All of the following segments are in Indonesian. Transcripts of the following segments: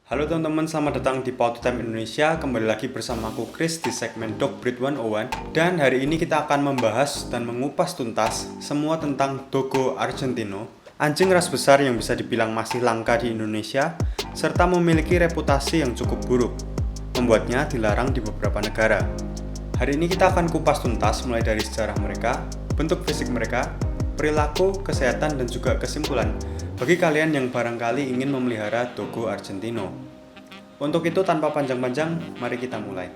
Halo teman-teman, selamat datang di Paw Time Indonesia. Kembali lagi bersama aku Chris di segmen Dog Breed 101. Dan hari ini kita akan membahas dan mengupas tuntas semua tentang Dogo Argentino, anjing ras besar yang bisa dibilang masih langka di Indonesia, serta memiliki reputasi yang cukup buruk, membuatnya dilarang di beberapa negara. Hari ini kita akan kupas tuntas mulai dari sejarah mereka, bentuk fisik mereka, perilaku, kesehatan, dan juga kesimpulan bagi kalian yang barangkali ingin memelihara Dogo Argentino. Untuk itu tanpa panjang-panjang, mari kita mulai.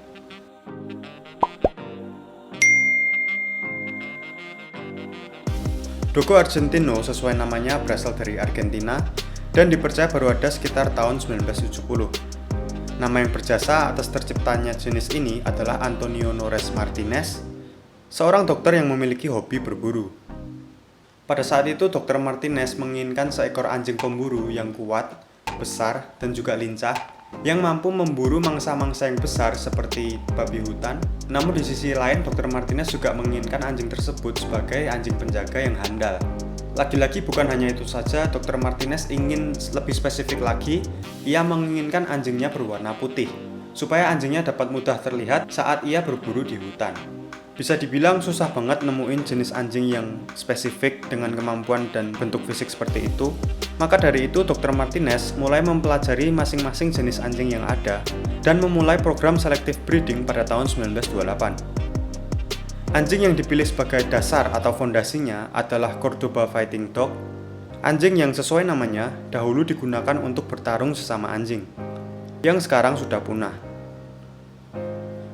Dogo Argentino sesuai namanya berasal dari Argentina dan dipercaya baru ada sekitar tahun 1970. Nama yang berjasa atas terciptanya jenis ini adalah Antonio Nores Martinez, seorang dokter yang memiliki hobi berburu. Pada saat itu, Dr. Martinez menginginkan seekor anjing pemburu yang kuat, besar, dan juga lincah, yang mampu memburu mangsa-mangsa yang besar seperti babi hutan. Namun di sisi lain, Dr. Martinez juga menginginkan anjing tersebut sebagai anjing penjaga yang handal. Lagi-lagi bukan hanya itu saja, Dr. Martinez ingin lebih spesifik lagi, ia menginginkan anjingnya berwarna putih, supaya anjingnya dapat mudah terlihat saat ia berburu di hutan. Bisa dibilang susah banget nemuin jenis anjing yang spesifik dengan kemampuan dan bentuk fisik seperti itu. Maka dari itu Dr. Martinez mulai mempelajari masing-masing jenis anjing yang ada dan memulai program selective breeding pada tahun 1928. Anjing yang dipilih sebagai dasar atau fondasinya adalah Cordoba Fighting Dog. Anjing yang sesuai namanya dahulu digunakan untuk bertarung sesama anjing, yang sekarang sudah punah.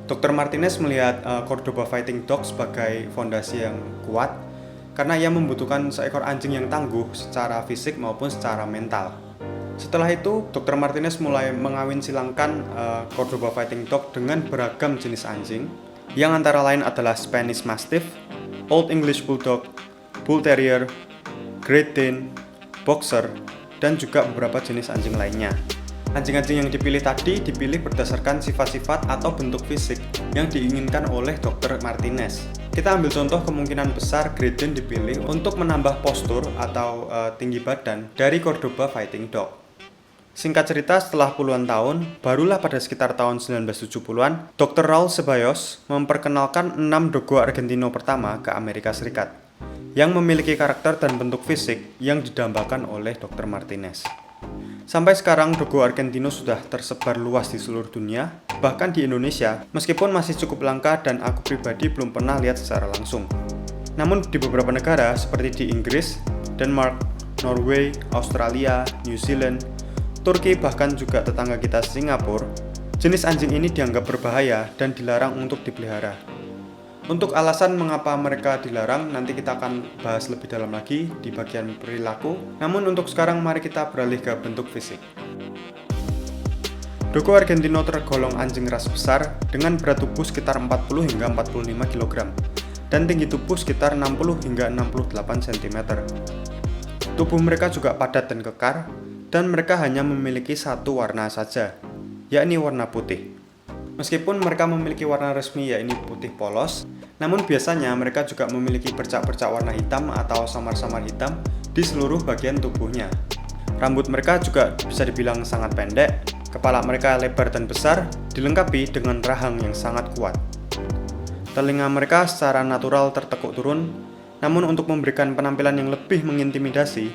Dr. Martinez melihat Cordoba Fighting Dog sebagai fondasi yang kuat karena ia membutuhkan seekor anjing yang tangguh secara fisik maupun secara mental. Setelah itu, Dr. Martinez mulai mengawin silangkan Cordoba Fighting Dog dengan beragam jenis anjing, yang antara lain adalah Spanish Mastiff, Old English Bulldog, Bull Terrier, Great Dane, Boxer, dan juga beberapa jenis anjing lainnya. Anjing-anjing yang dipilih tadi dipilih berdasarkan sifat-sifat atau bentuk fisik yang diinginkan oleh Dr. Martinez. Kita ambil contoh kemungkinan besar Great Dane dipilih untuk menambah postur atau tinggi badan dari Cordoba Fighting Dog. Singkat cerita, setelah puluhan tahun, barulah pada sekitar tahun 1970-an, Dr. Raul Ceballos memperkenalkan 6 Dogo Argentino pertama ke Amerika Serikat, yang memiliki karakter dan bentuk fisik yang didambakan oleh Dr. Martinez. Sampai sekarang, Dogo Argentino sudah tersebar luas di seluruh dunia, bahkan di Indonesia, meskipun masih cukup langka dan aku pribadi belum pernah lihat secara langsung. Namun di beberapa negara seperti di Inggris, Denmark, Norway, Australia, New Zealand, Turki, bahkan juga tetangga kita Singapura, jenis anjing ini dianggap berbahaya dan dilarang untuk dipelihara. Untuk alasan mengapa mereka dilarang, nanti kita akan bahas lebih dalam lagi di bagian perilaku. Namun untuk sekarang mari kita beralih ke bentuk fisik. Dogo Argentino tergolong anjing ras besar dengan berat tubuh sekitar 40 hingga 45 kg dan tinggi tubuh sekitar 60 hingga 68 cm. Tubuh mereka juga padat dan kekar, dan mereka hanya memiliki satu warna saja, yakni warna putih. Meskipun mereka memiliki warna resmi yaitu putih polos, namun biasanya mereka juga memiliki bercak-bercak warna hitam atau samar-samar hitam di seluruh bagian tubuhnya. Rambut mereka juga bisa dibilang sangat pendek, kepala mereka lebar dan besar, dilengkapi dengan rahang yang sangat kuat. Telinga mereka secara natural tertekuk turun, namun untuk memberikan penampilan yang lebih mengintimidasi,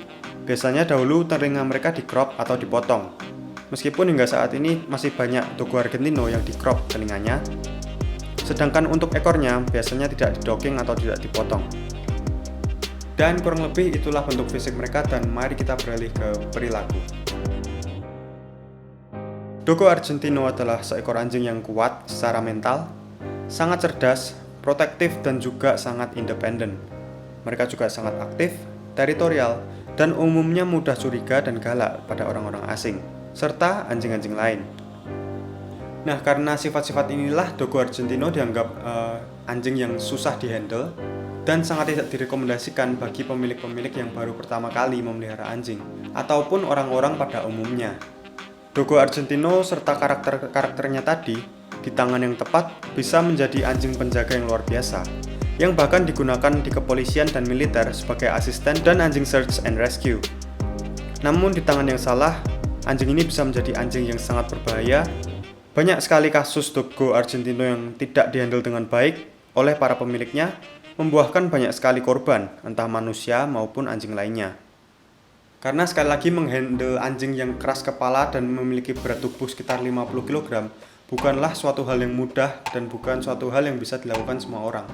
biasanya dahulu telinga mereka di-crop atau dipotong. Meskipun hingga saat ini masih banyak Dogo Argentino yang di-crop telinganya, sedangkan untuk ekornya biasanya tidak di-docking atau tidak dipotong. Dan kurang lebih itulah bentuk fisik mereka, dan mari kita beralih ke perilaku. Dogo Argentino adalah seekor anjing yang kuat secara mental, sangat cerdas, protektif, dan juga sangat independen. Mereka juga sangat aktif, teritorial, dan umumnya mudah curiga dan galak pada orang-orang asing, serta anjing-anjing lain. Nah, karena sifat-sifat inilah Dogo Argentino dianggap anjing yang susah dihandle dan sangat tidak direkomendasikan bagi pemilik-pemilik yang baru pertama kali memelihara anjing ataupun orang-orang pada umumnya. Dogo Argentino serta karakternya tadi di tangan yang tepat bisa menjadi anjing penjaga yang luar biasa, yang bahkan digunakan di kepolisian dan militer sebagai asisten dan anjing search and rescue. Namun di tangan yang salah, anjing ini bisa menjadi anjing yang sangat berbahaya. Banyak sekali kasus Dogo Argentino yang tidak dihandle dengan baik oleh para pemiliknya, membuahkan banyak sekali korban, entah manusia maupun anjing lainnya. Karena sekali lagi menghandle anjing yang keras kepala dan memiliki berat tubuh sekitar 50 kg bukanlah suatu hal yang mudah dan bukan suatu hal yang bisa dilakukan semua orang.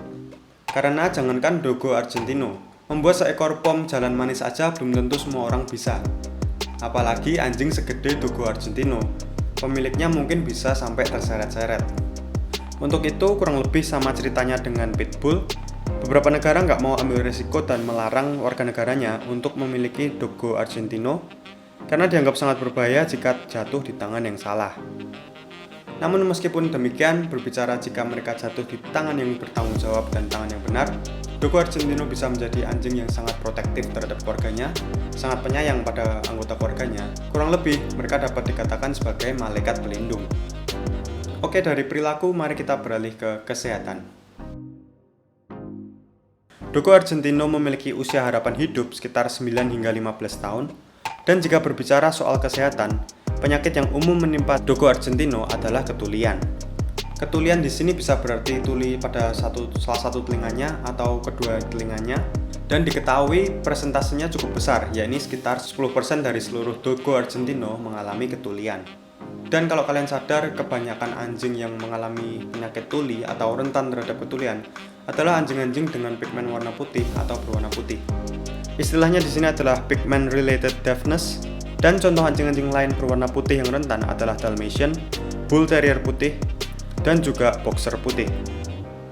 Karena jangankan Dogo Argentino, membuat seekor pom jalan manis aja belum tentu semua orang bisa. Apalagi anjing segede Dogo Argentino, pemiliknya mungkin bisa sampai terseret-seret. Untuk itu kurang lebih sama ceritanya dengan Pitbull. Beberapa negara nggak mau ambil resiko dan melarang warga negaranya untuk memiliki Dogo Argentino karena dianggap sangat berbahaya jika jatuh di tangan yang salah. Namun meskipun demikian, berbicara jika mereka jatuh di tangan yang bertanggung jawab dan tangan yang benar, Dogo Argentino bisa menjadi anjing yang sangat protektif terhadap keluarganya, sangat penyayang pada anggota keluarganya. Kurang lebih, mereka dapat dikatakan sebagai malaikat pelindung. Oke, dari perilaku, mari kita beralih ke kesehatan. Dogo Argentino memiliki usia harapan hidup sekitar 9 hingga 15 tahun, dan jika berbicara soal kesehatan, penyakit yang umum menimpa Dogo Argentino adalah ketulian. Ketulian di sini bisa berarti tuli pada salah satu telinganya atau kedua telinganya, dan diketahui persentasenya cukup besar, yakni sekitar 10% dari seluruh Dogo Argentino mengalami ketulian. Dan kalau kalian sadar, kebanyakan anjing yang mengalami penyakit tuli atau rentan terhadap ketulian adalah anjing-anjing dengan pigmen warna putih atau berwarna putih. Istilahnya di sini adalah pigment related deafness. Dan contoh anjing-anjing lain berwarna putih yang rentan adalah Dalmatian, Bull Terrier putih, dan juga Boxer putih.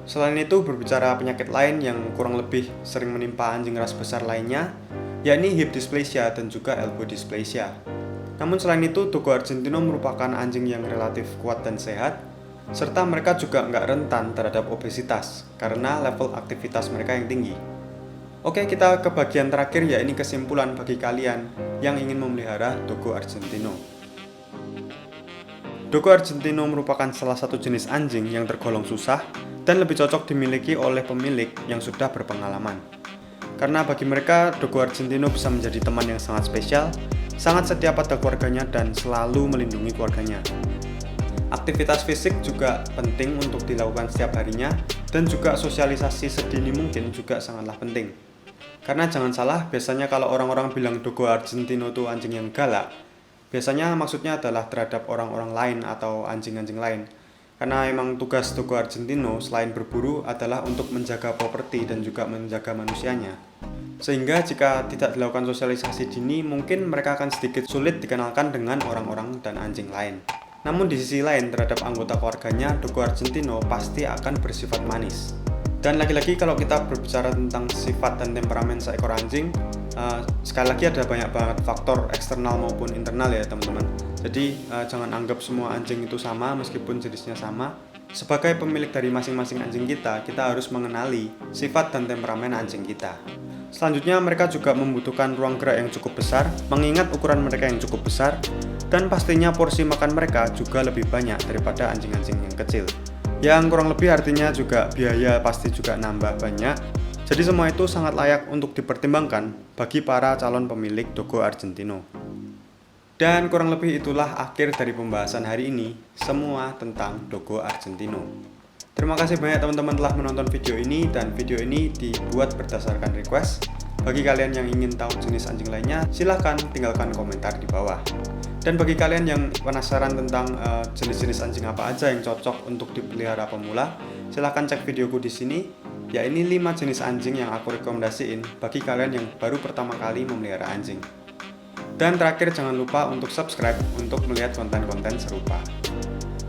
Selain itu, berbicara penyakit lain yang kurang lebih sering menimpa anjing ras besar lainnya, yakni hip dysplasia dan juga elbow dysplasia. Namun selain itu, Dogo Argentino merupakan anjing yang relatif kuat dan sehat, serta mereka juga nggak rentan terhadap obesitas, karena level aktivitas mereka yang tinggi. Oke, kita ke bagian terakhir, yakni kesimpulan bagi kalian yang ingin memelihara Dogo Argentino. Dogo Argentino merupakan salah satu jenis anjing yang tergolong susah dan lebih cocok dimiliki oleh pemilik yang sudah berpengalaman. Karena bagi mereka, Dogo Argentino bisa menjadi teman yang sangat spesial, sangat setia pada keluarganya dan selalu melindungi keluarganya. Aktivitas fisik juga penting untuk dilakukan setiap harinya, dan juga sosialisasi sedini mungkin juga sangatlah penting. Karena jangan salah, biasanya kalau orang-orang bilang Dogo Argentino itu anjing yang galak, biasanya maksudnya adalah terhadap orang-orang lain atau anjing-anjing lain. Karena emang tugas Dogo Argentino selain berburu adalah untuk menjaga properti dan juga menjaga manusianya. Sehingga jika tidak dilakukan sosialisasi dini, mungkin mereka akan sedikit sulit dikenalkan dengan orang-orang dan anjing lain. Namun di sisi lain, terhadap anggota keluarganya, Dogo Argentino pasti akan bersifat manis. Dan lagi-lagi kalau kita berbicara tentang sifat dan temperamen seekor anjing, sekali lagi ada banyak banget faktor eksternal maupun internal ya teman-teman. Jadi jangan anggap semua anjing itu sama meskipun jenisnya sama. Sebagai pemilik dari masing-masing anjing kita harus mengenali sifat dan temperamen anjing kita. Selanjutnya, mereka juga membutuhkan ruang gerak yang cukup besar, mengingat ukuran mereka yang cukup besar, dan pastinya porsi makan mereka juga lebih banyak daripada anjing-anjing yang kecil. Yang kurang lebih artinya juga biaya pasti juga nambah banyak. Jadi semua itu sangat layak untuk dipertimbangkan bagi para calon pemilik Dogo Argentino. Dan kurang lebih itulah akhir dari pembahasan hari ini, semua tentang Dogo Argentino. Terima kasih banyak teman-teman telah menonton video ini, dan video ini dibuat berdasarkan request. Bagi kalian yang ingin tahu jenis anjing lainnya, silahkan tinggalkan komentar di bawah. Dan bagi kalian yang penasaran tentang jenis-jenis anjing apa aja yang cocok untuk dipelihara pemula, silahkan cek videoku di sini. Ya, ini 5 jenis anjing yang aku rekomendasiin bagi kalian yang baru pertama kali memelihara anjing. Dan terakhir, jangan lupa untuk subscribe untuk melihat konten-konten serupa.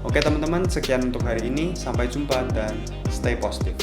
Oke teman-teman, sekian untuk hari ini. Sampai jumpa dan stay positive.